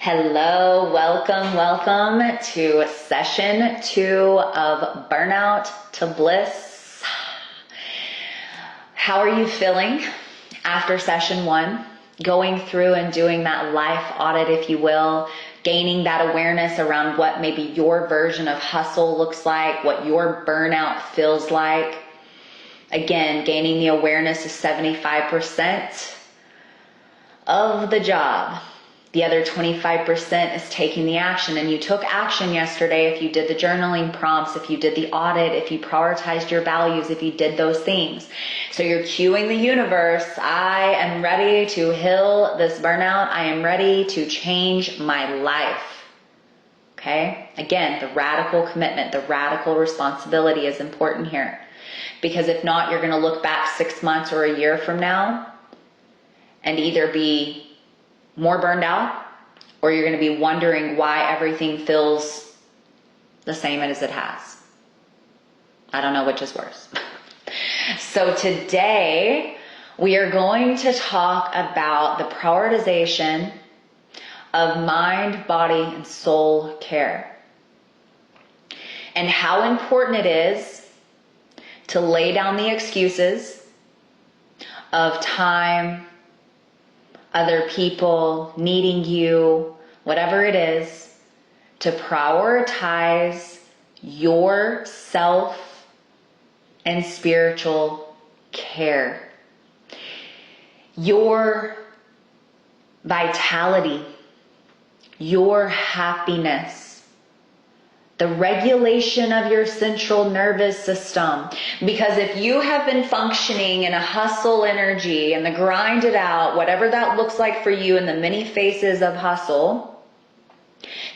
Hello, welcome to session 2 of Burnout to Bliss. How are you feeling after session 1? Going through and doing that life audit, if you will, gaining that awareness around what maybe your version of hustle looks like, what your burnout feels like. Again, gaining the awareness is 75% of the job. The other 25% is taking the action. And you took action yesterday if you did the journaling prompts, if you did the audit, if you prioritized your values, if you did those things. So you're cueing the universe. I am ready to heal this burnout. I am ready to change my life. Okay? Again, the radical commitment, the radical responsibility is important here. Because if not, you're going to look back 6 months or a year from now and either be more burned out, or you're going to be wondering why everything feels the same as it has. I don't know which is worse. So today we are going to talk about the prioritization of mind, body, and soul care, and how important it is to lay down the excuses of time, other people, needing you, whatever it is, to prioritize yourself and spiritual care. Your vitality, your happiness, the regulation of your central nervous system. Because if you have been functioning in a hustle energy and the grind it out, whatever that looks like for you in the many phases of hustle,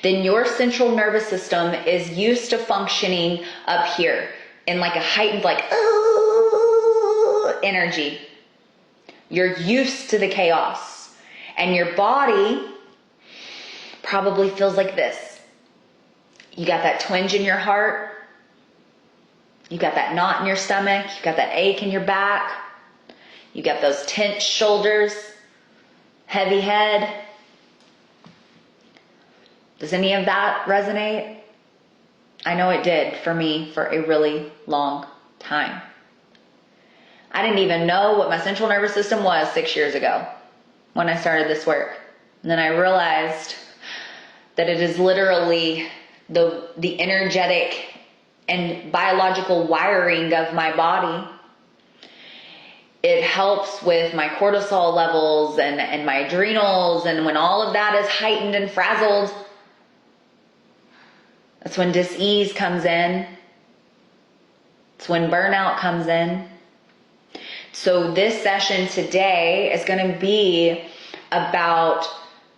then your central nervous system is used to functioning up here in like a heightened energy. You're used to the chaos. And your body probably feels like this. You got that twinge in your heart. You got that knot in your stomach. You got that ache in your back. You got those tense shoulders, heavy head. Does any of that resonate? I know it did for me for a really long time. I didn't even know what my central nervous system was 6 years ago when I started this work. And then I realized that it is literally the energetic and biological wiring of my body. It helps with my cortisol levels and my adrenals, and when all of that is heightened and frazzled, that's when dis-ease comes in. It's when burnout comes in. So this session today is going to be about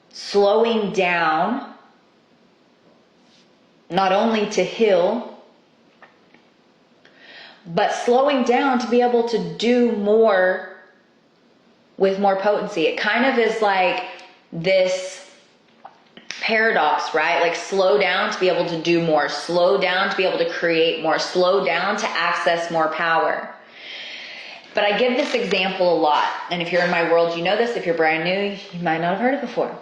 slowing down, not only to heal, but slowing down to be able to do more with more potency. It kind of is like this paradox, right? Like slow down to be able to do more, slow down to be able to create more, slow down to access more power. But I give this example a lot. And if you're in my world, you know this. If you're brand new, you might not have heard it before.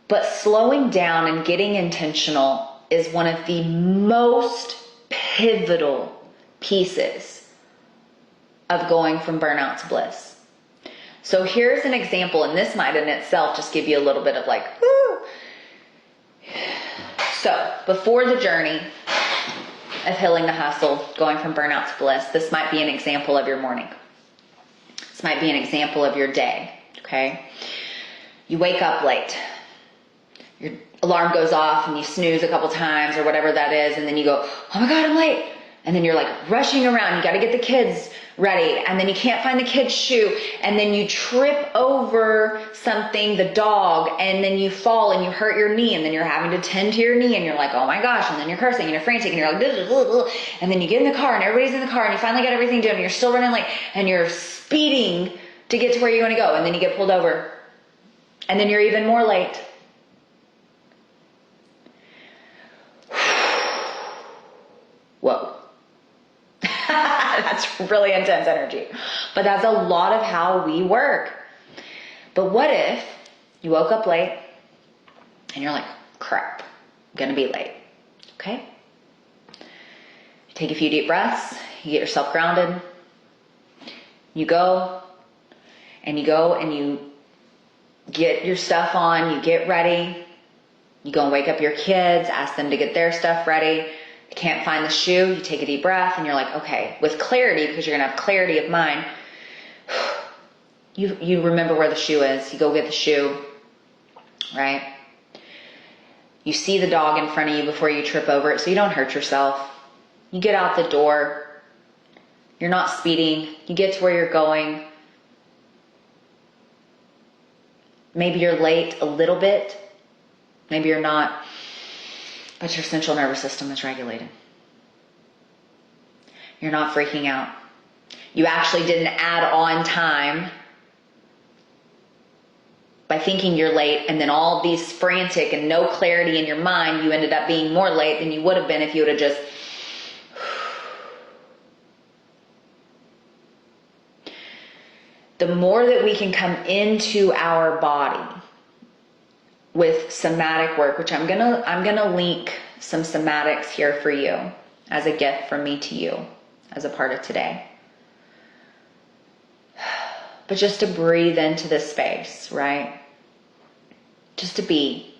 But slowing down and getting intentional is one of the most pivotal pieces of going from burnout to bliss. So here's an example, and this might in itself just give you a little bit of like, woo. So before the journey of healing the hustle, going from burnout to bliss, this might be an example of your morning. This might be an example of your day, okay? You wake up late. Your alarm goes off and you snooze a couple times or whatever that is, and then you go, oh my God, I'm late. And then you're like rushing around. You got to get the kids ready, and then you can't find the kid's shoe, and then you trip over something, the dog, and then you fall and you hurt your knee, and then you're having to tend to your knee, and you're like, oh my gosh, and then you're cursing and you're frantic and you're like, and then you get in the car and everybody's in the car and you finally get everything done and you're still running late and you're speeding to get to where you want to go, and then you get pulled over, and then you're even more late. Whoa. That's really intense energy. But that's a lot of how we work. But what if you woke up late, and you're like, crap, I'm gonna be late. Okay? Take a few deep breaths, you get yourself grounded, you go and you get your stuff on, you get ready, you go and wake up your kids, ask them to get their stuff ready. You can't find the shoe, you take a deep breath and you're like, okay, with clarity, because you're gonna have clarity of mind, you remember where the shoe is, you go get the shoe, right? You see the dog in front of you before you trip over it so you don't hurt yourself. You get out the door, you're not speeding, you get to where you're going. Maybe you're late a little bit, maybe you're not, but your central nervous system is regulated. You're not freaking out. You actually didn't add on time by thinking you're late, and then all these frantic and no clarity in your mind, you ended up being more late than you would have been if you would have just the more that we can come into our body with somatic work, which I'm gonna link some somatics here for you as a gift from me to you as a part of today. But just to breathe into this space, right? Just to be.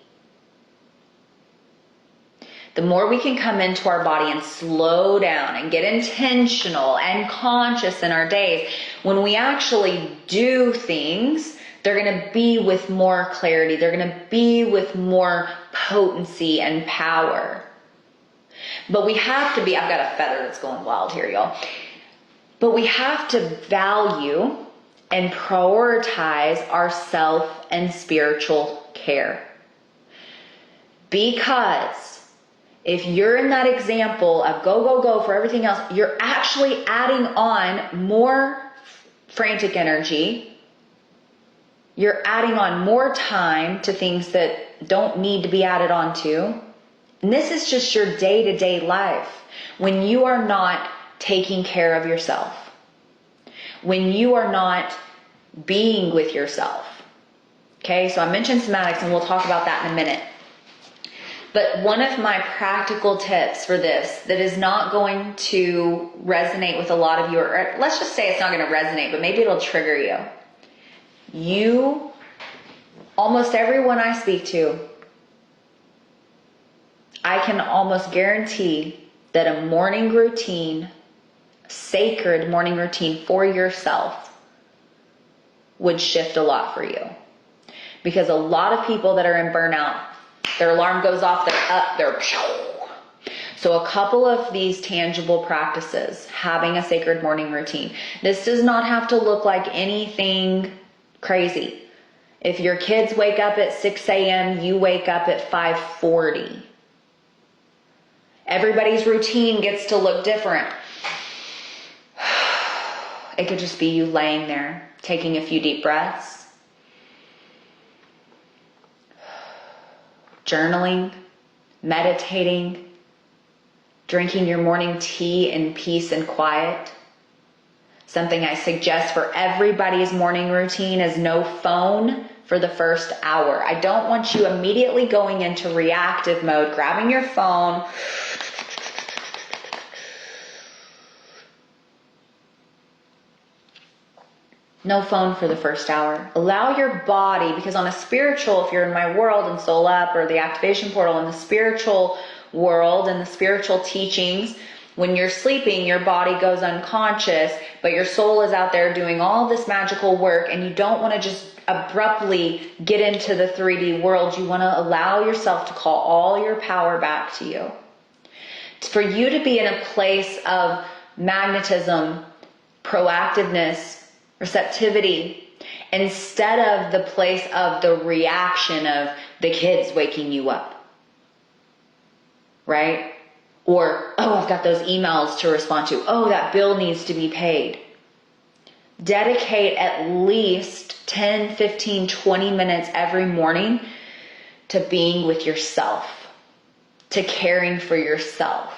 The more we can come into our body and slow down and get intentional and conscious in our days, when we actually do things, they're going to be with more clarity. They're going to be with more potency and power. But we have to be, I've got a feather that's going wild here, y'all. But we have to value and prioritize our self and spiritual care. Because if you're in that example of go, go, go for everything else, you're actually adding on more frantic energy. You're adding on more time to things that don't need to be added on to. And this is just your day-to-day life. When you are not taking care of yourself. When you are not being with yourself. Okay, so I mentioned somatics and we'll talk about that in a minute. But one of my practical tips for this that is not going to resonate with a lot of you, or let's just say it's not going to resonate, but maybe it'll trigger you. You, almost everyone I speak to, I can almost guarantee that a morning routine, sacred morning routine for yourself would shift a lot for you. Because a lot of people that are in burnout, their alarm goes off, they're up, they're... So a couple of these tangible practices, having a sacred morning routine. This does not have to look like anything crazy. If your kids wake up at 6 a.m., you wake up at 5:40. Everybody's routine gets to look different. It could just be you laying there, taking a few deep breaths, journaling, meditating, drinking your morning tea in peace and quiet. Something I suggest for everybody's morning routine is no phone for the first hour. I don't want you immediately going into reactive mode, grabbing your phone. No phone for the first hour. Allow your body, because on a spiritual, if you're in my world and Soul Up or the activation portal, in the spiritual world and the spiritual teachings, when you're sleeping, your body goes unconscious, but your soul is out there doing all this magical work, and you don't want to just abruptly get into the 3D world. You want to allow yourself to call all your power back to you. It's for you to be in a place of magnetism, proactiveness, receptivity, instead of the place of the reaction of the kids waking you up, right? Or, oh, I've got those emails to respond to. Oh, that bill needs to be paid. Dedicate at least 10, 15, 20 minutes every morning to being with yourself, to caring for yourself.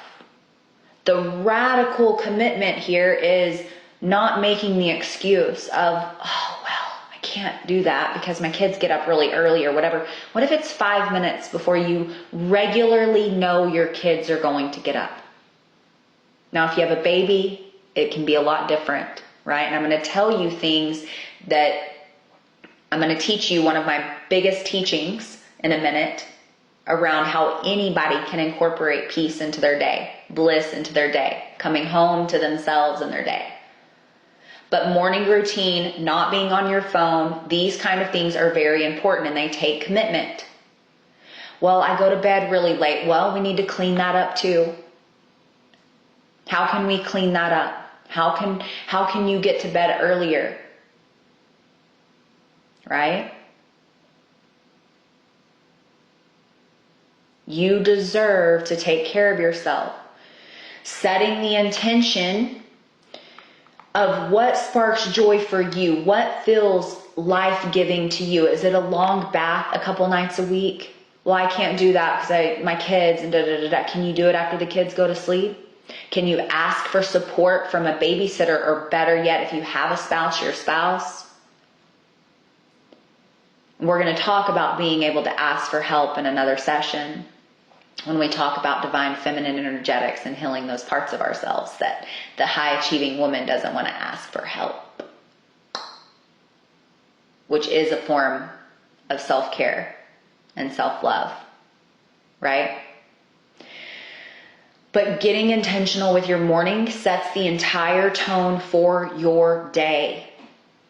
The radical commitment here is not making the excuse of, oh, well, I I can't do that because my kids get up really early or whatever. What if it's 5 minutes before you regularly know your kids are going to get up? Now, if you have a baby, it can be a lot different, right? And I'm going to tell you things that I'm going to teach you one of my biggest teachings in a minute around how anybody can incorporate peace into their day, bliss into their day, coming home to themselves in their day. But morning routine, not being on your phone, these kind of things are very important and they take commitment. Well, I go to bed really late. Well, we need to clean that up too. How can we clean that up? How can you get to bed earlier? Right? You deserve to take care of yourself. Setting the intention of what sparks joy for you, what feels life-giving to you. Is it a long bath a couple nights a week? Well, I can't do that because my kids and da-da-da-da. Can you do it after the kids go to sleep? Can you ask for support from a babysitter, or better yet, if you have a spouse, your spouse? We're going to talk about being able to ask for help in another session when we talk about divine feminine energetics and healing those parts of ourselves that the high-achieving woman doesn't want to ask for help, which is a form of self-care and self-love, right? But getting intentional with your morning sets the entire tone for your day.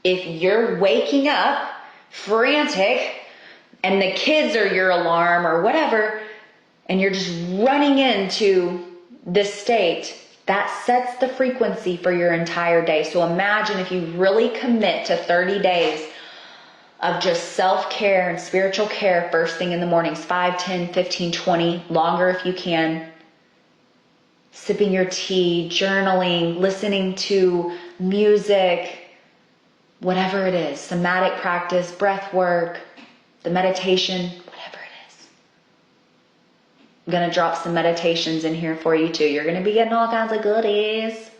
If you're waking up frantic and the kids are your alarm or whatever, and you're just running into this state, that sets the frequency for your entire day. So imagine if you really commit to 30 days of just self-care and spiritual care first thing in the mornings, 5, 10, 15, 20, longer if you can. Sipping your tea, journaling, listening to music, whatever it is, somatic practice, breath work, the meditation, whatever it is. I'm going to drop some meditations in here for you too. You're going to be getting all kinds of goodies.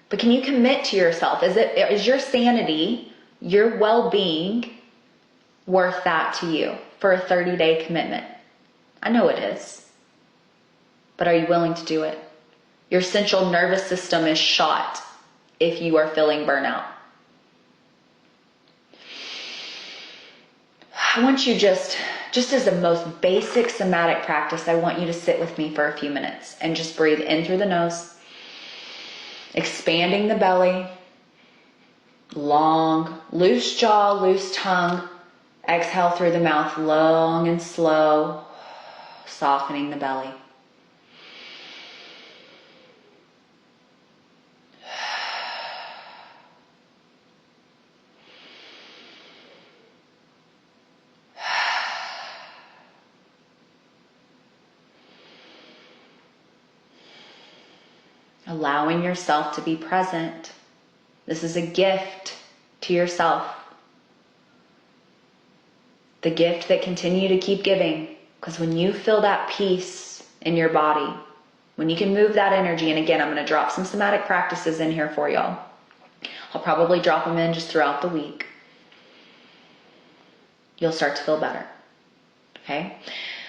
But can you commit to yourself? Is your sanity, your well-being worth that to you for a 30-day commitment? I know it is. But are you willing to do it? Your central nervous system is shot if you are feeling burnout. I want you just as the most basic somatic practice, I want you to sit with me for a few minutes and just breathe in through the nose, expanding the belly, long, loose jaw, loose tongue. Exhale through the mouth, long and slow, softening the belly. Allowing yourself to be present. This is a gift to yourself. The gift that continue to keep giving. Because when you feel that peace in your body, when you can move that energy, and again, I'm going to drop some somatic practices in here for y'all. I'll probably drop them in just throughout the week. You'll start to feel better. Okay?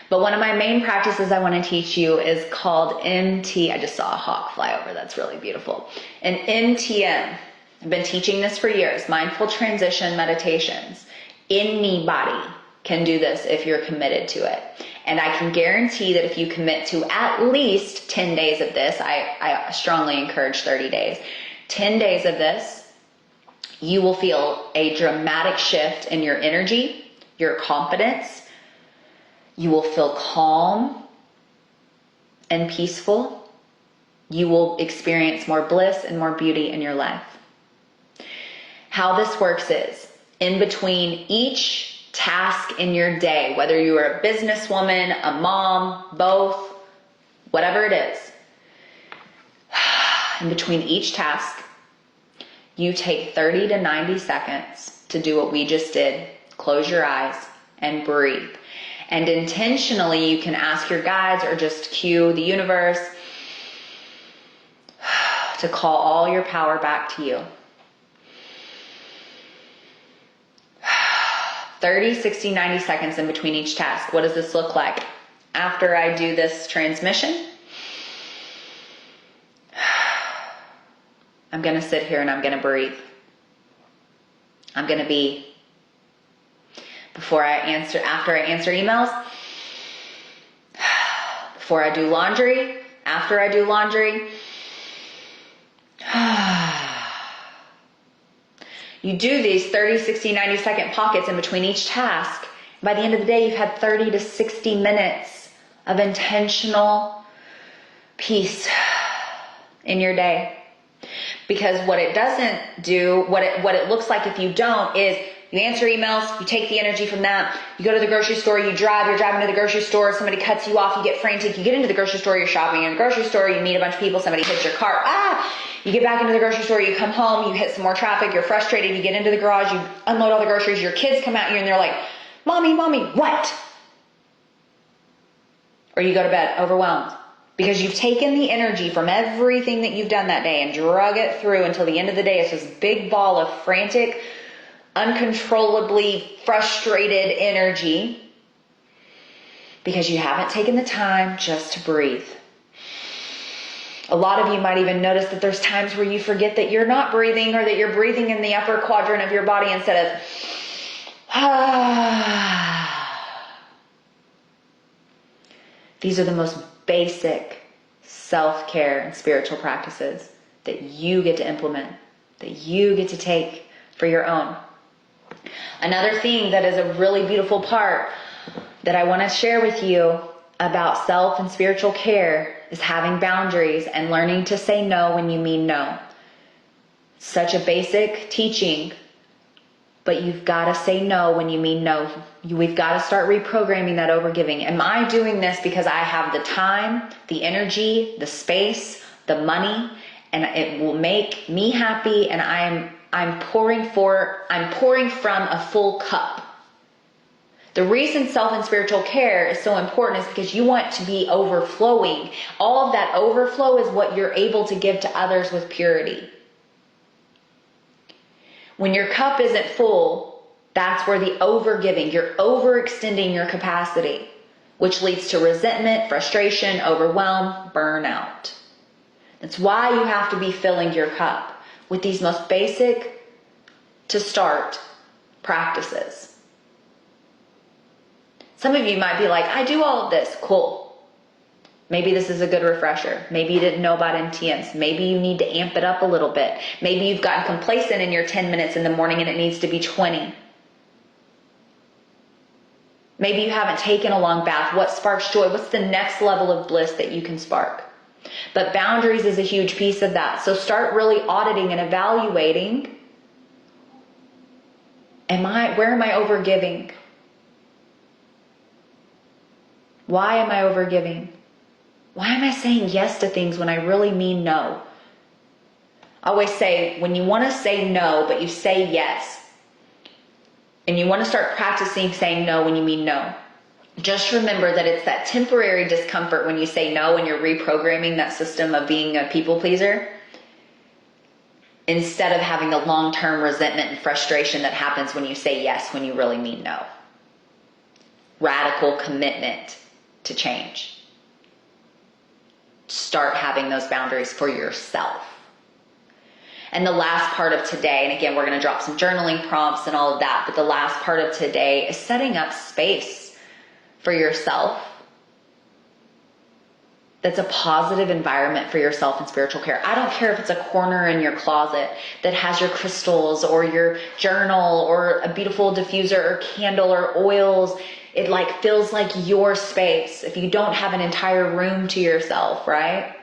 But one of my main practices I want to teach you is called MT. I just saw a hawk fly over. That's really beautiful. And MTM. I've been teaching this for years. Mindful transition meditations. Anybody can do this if you're committed to it. And I can guarantee that if you commit to at least 10 days of this, I strongly encourage 30 days. 10 days of this, you will feel a dramatic shift in your energy, your confidence. You will feel calm and peaceful. You will experience more bliss and more beauty in your life. How this works is, in between each task in your day, whether you are a businesswoman, a mom, both, whatever it is, in between each task, you take 30 to 90 seconds to do what we just did. Close your eyes and breathe. And intentionally, you can ask your guides or just cue the universe to call all your power back to you. 30, 60, 90 seconds in between each task. What does this look like? After I do this transmission, I'm going to sit here and I'm going to breathe. I'm going to be, after I answer emails, before I do laundry, after I do laundry. You do these 30, 60, 90 second pockets in between each task. By the end of the day, you've had 30 to 60 minutes of intentional peace in your day. Because what it doesn't do, what it looks like if you don't, is you answer emails, you take the energy from that, you go to the grocery store, you're driving to the grocery store, somebody cuts you off, you get frantic, you get into the grocery store, you're shopping in the grocery store, you meet a bunch of people, somebody hits your car, you get back into the grocery store, you come home, you hit some more traffic, you're frustrated, you get into the garage, you unload all the groceries, your kids come at you and they're like, Mommy, what? Or you go to bed overwhelmed. Because you've taken the energy from everything that you've done that day and drug it through until the end of the day. It's this big ball of frantic, uncontrollably frustrated energy because you haven't taken the time just to breathe. A lot of you might even notice that there's times where you forget that you're not breathing, or that you're breathing in the upper quadrant of your body instead of These are the most basic self-care and spiritual practices that you get to implement, that you get to take for your own. Another thing that is a really beautiful part that I want to share with you about self and spiritual care is having boundaries and learning to say no when you mean no. Such a basic teaching, but you've got to say no when you mean no. We've got to start reprogramming that overgiving. Am I doing this because I have the time, the energy, the space, the money, and it will make me happy, and I'm pouring from a full cup? The reason self and spiritual care is so important is because you want to be overflowing. All of that overflow is what you're able to give to others with purity. When your cup isn't full, that's where the overgiving, you're overextending your capacity, which leads to resentment, frustration, overwhelm, burnout. That's why you have to be filling your cup with these most basic to start practices. Some of you might be like, I do all of this. Cool. Maybe this is a good refresher. Maybe you didn't know about MTMs. Maybe you need to amp it up a little bit. Maybe you've gotten complacent in your 10 minutes in the morning and it needs to be 20. Maybe you haven't taken a long bath. What sparks joy? What's the next level of bliss that you can spark? But boundaries is a huge piece of that. So start really auditing and evaluating. Where am I overgiving? Why am I overgiving? Why am I saying yes to things when I really mean no? I always say, when you want to say no, but you say yes, and you want to start practicing saying no when you mean no, just remember that it's that temporary discomfort when you say no and you're reprogramming that system of being a people pleaser, instead of having the long-term resentment and frustration that happens when you say yes when you really mean no. Radical commitment to change. Start having those boundaries for yourself. And the last part of today, and again, we're going to drop some journaling prompts and all of that, but the last part of today is setting up space for yourself that's a positive environment for yourself and spiritual care. I don't care if it's a corner in your closet that has your crystals or your journal or a beautiful diffuser or candle or oils. It feels like your space if you don't have an entire room to yourself, right?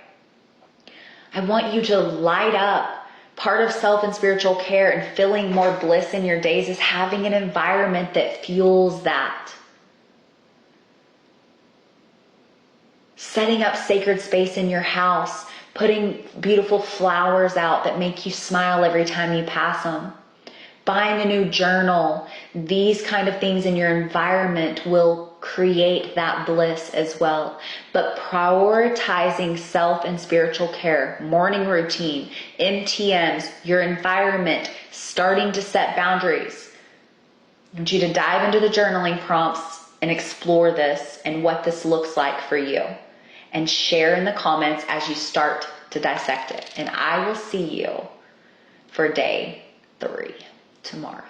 I want you to light up. Part of self and spiritual care and feeling more bliss in your days is having an environment that fuels that. Setting up sacred space in your house, putting beautiful flowers out that make you smile every time you pass them. Buying a new journal, these kind of things in your environment will create that bliss as well. But prioritizing self and spiritual care, morning routine, MTMs, your environment, starting to set boundaries. I want you to dive into the journaling prompts and explore this and what this looks like for you. And share in the comments as you start to dissect it. And I will see you for day 3 tomorrow.